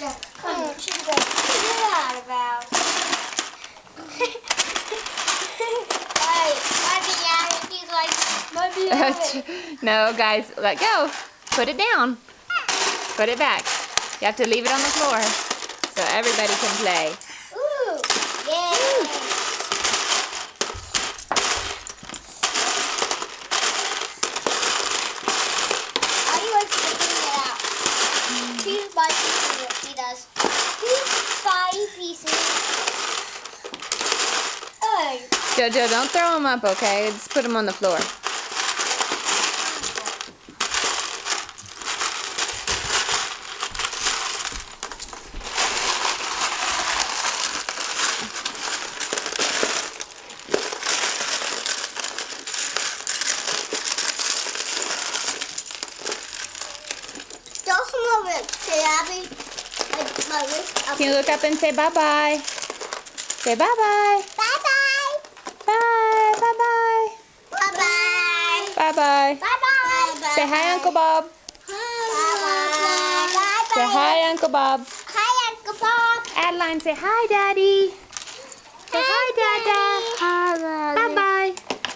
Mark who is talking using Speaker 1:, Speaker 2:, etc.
Speaker 1: Yeah, come on, she's going to figure it out about. She's like, let me have it.
Speaker 2: No, guys, let go. Put it down. Put it back. You have to leave it on the floor so everybody can play.
Speaker 1: Ooh, yay. I like figuring it out. Piece by piece, she does. Piece by pieces. Oh.
Speaker 2: Jojo, don't throw them up, okay? Just put them on the floor.
Speaker 1: Don't come over, say Abby. My wrist up.
Speaker 2: Can you look up and say bye-bye? Say bye-bye.
Speaker 1: Bye-bye.
Speaker 2: Bye. Bye-bye.
Speaker 1: Bye-bye.
Speaker 2: Bye-bye.
Speaker 1: Bye-bye.
Speaker 2: Say hi, Uncle Bob.
Speaker 1: Bye-bye. Bye-bye.
Speaker 2: Say hi, Uncle Bob.
Speaker 1: Hi, Uncle Bob.
Speaker 2: Adeline, say hi, Daddy. Say hi, Dada.
Speaker 1: Daddy.
Speaker 2: Bye.